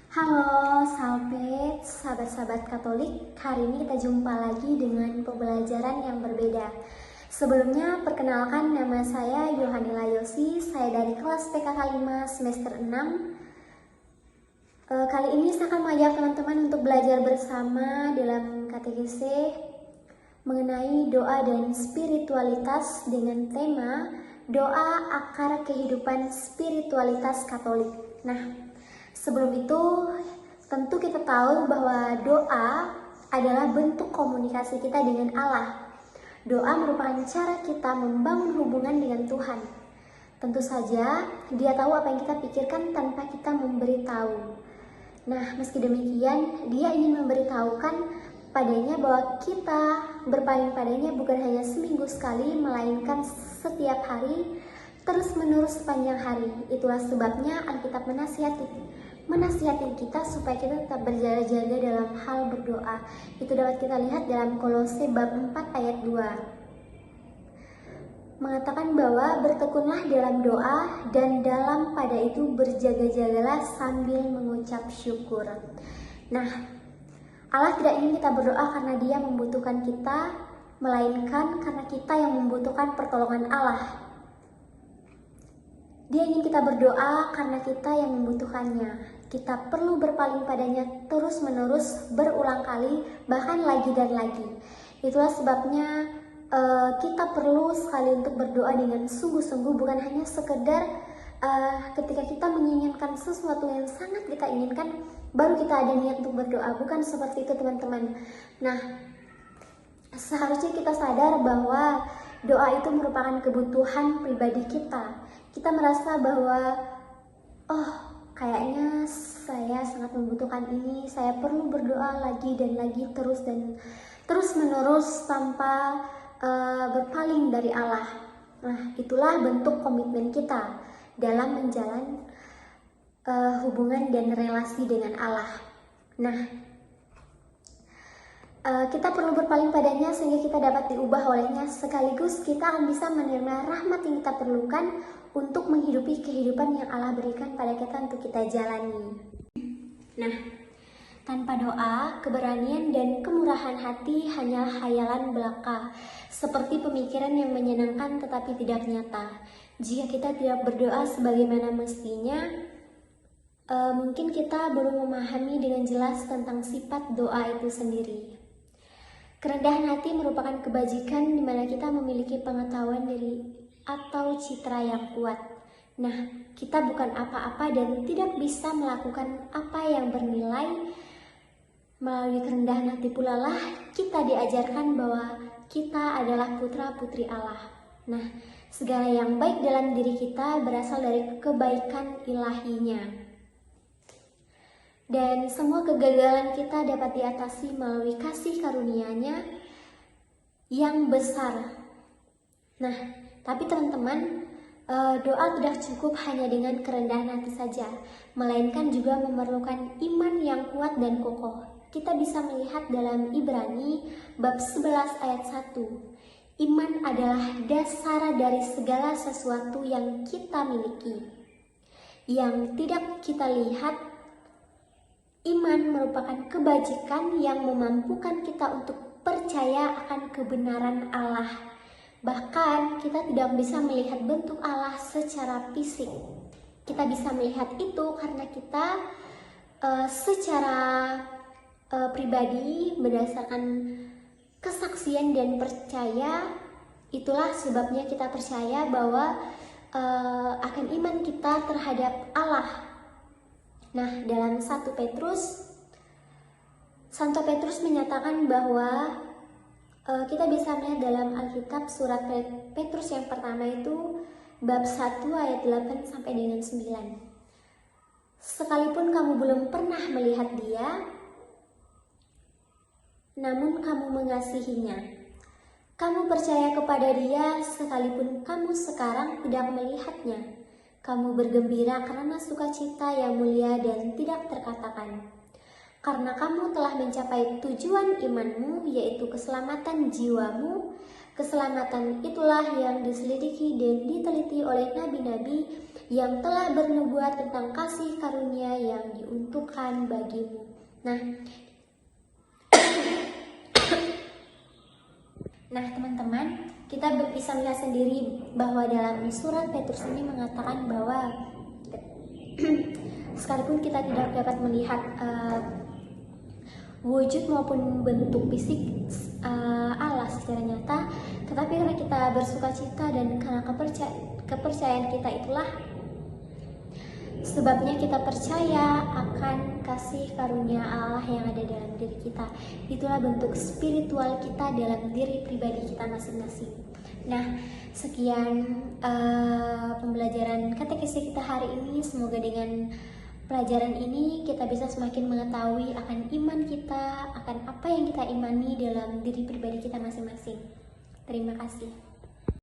Halo sahabat-sahabat Katolik, hari ini kita jumpa lagi dengan pembelajaran yang berbeda. Sebelumnya perkenalkan, nama saya Yohanila Yosi, saya dari kelas PKK 5 semester 6. Kali ini saya akan mengajak teman-teman untuk belajar bersama dalam katekese mengenai doa dan spiritualitas dengan tema doa akar kehidupan spiritualitas Katolik. Nah, sebelum itu, tentu kita tahu bahwa doa adalah bentuk komunikasi kita dengan Allah. Doa merupakan cara kita membangun hubungan dengan Tuhan. Tentu saja, Dia tahu apa yang kita pikirkan tanpa kita memberitahu. Nah, meski demikian, Dia ingin memberitahukan padanya bahwa kita berpaling padanya bukan hanya seminggu sekali, melainkan setiap hari, terus-menerus sepanjang hari. Itulah sebabnya Alkitab menasihati kita supaya kita tetap berjaga-jaga dalam hal berdoa. Itu dapat kita lihat dalam Kolose bab 4 ayat 2. Mengatakan bahwa bertekunlah dalam doa dan dalam pada itu berjaga-jagalah sambil mengucap syukur. Nah, Allah tidak ingin kita berdoa karena Dia membutuhkan kita, melainkan karena kita yang membutuhkan pertolongan Allah. Dia ingin kita berdoa karena kita yang membutuhkannya. Kita perlu berpaling padanya terus-menerus, berulang kali, bahkan lagi dan lagi. Itulah sebabnya kita perlu sekali untuk berdoa dengan sungguh-sungguh, bukan hanya sekedar ketika kita menginginkan sesuatu yang sangat kita inginkan, baru kita ada niat untuk berdoa. Bukan seperti itu, teman-teman. Nah, seharusnya kita sadar bahwa doa itu merupakan kebutuhan pribadi kita. Kita merasa bahwa, kayaknya saya sangat membutuhkan ini, saya perlu berdoa lagi dan lagi, terus menerus tanpa berpaling dari Allah. Nah, itulah bentuk komitmen kita dalam menjalani hubungan dan relasi dengan Allah. Nah, kita perlu berpaling padanya sehingga kita dapat diubah olehnya, sekaligus kita akan bisa menerima rahmat yang kita perlukan untuk menghidupi kehidupan yang Allah berikan pada kita untuk kita jalani. Nah, tanpa doa, keberanian dan kemurahan hati hanya khayalan belaka, seperti pemikiran yang menyenangkan tetapi tidak nyata. Jika kita tidak berdoa sebagaimana mestinya, mungkin kita belum memahami dengan jelas tentang sifat doa itu sendiri. Kerendahan hati merupakan kebajikan di mana kita memiliki pengetahuan atau citra yang kuat. Nah, kita bukan apa-apa dan tidak bisa melakukan apa yang bernilai. Melalui kerendahan hati pula lah kita diajarkan bahwa kita adalah putra-putri Allah. Nah, segala yang baik dalam diri kita berasal dari kebaikan ilahinya. Dan semua kegagalan kita dapat diatasi melalui kasih karunia-Nya yang besar. Nah, tapi teman-teman, doa tidak cukup hanya dengan kerendahan hati saja, melainkan juga memerlukan iman yang kuat dan kokoh. Kita bisa melihat dalam Ibrani bab 11 ayat 1. Iman adalah dasar dari segala sesuatu yang kita miliki. Yang tidak kita lihat, iman merupakan kebajikan yang memampukan kita untuk percaya akan kebenaran Allah. Bahkan kita tidak bisa melihat bentuk Allah secara fisik. Kita bisa melihat itu karena kita secara pribadi berdasarkan kesaksian dan percaya. Itulah sebabnya kita percaya bahwa akan iman kita terhadap Allah. Nah, dalam Santo Petrus menyatakan bahwa kita bisa melihat dalam Alkitab surat Petrus yang pertama itu bab 1 ayat 8 sampai dengan 9. Sekalipun kamu belum pernah melihat Dia, namun kamu mengasihinya. Kamu percaya kepada Dia sekalipun kamu sekarang tidak melihatnya. Kamu bergembira karena sukacita yang mulia dan tidak terkatakan. Karena kamu telah mencapai tujuan imanmu, yaitu keselamatan jiwamu. Keselamatan itulah yang diselidiki dan diteliti oleh nabi-nabi yang telah bernubuat tentang kasih karunia yang diuntukkan bagimu. Nah teman-teman, kita bisa melihat sendiri bahwa dalam surat Petrus ini mengatakan bahwa sekalipun kita tidak dapat melihat wujud maupun bentuk fisik Allah secara nyata, tetapi karena kita bersuka cita dan karena kepercayaan kita itulah sebabnya kita percaya akan kasih karunia Allah yang ada dalam diri kita. Itulah bentuk spiritual kita dalam diri pribadi kita masing-masing. Nah, sekian pembelajaran katekesi kita hari ini. Semoga dengan pelajaran ini kita bisa semakin mengetahui akan iman kita, akan apa yang kita imani dalam diri pribadi kita masing-masing. Terima kasih.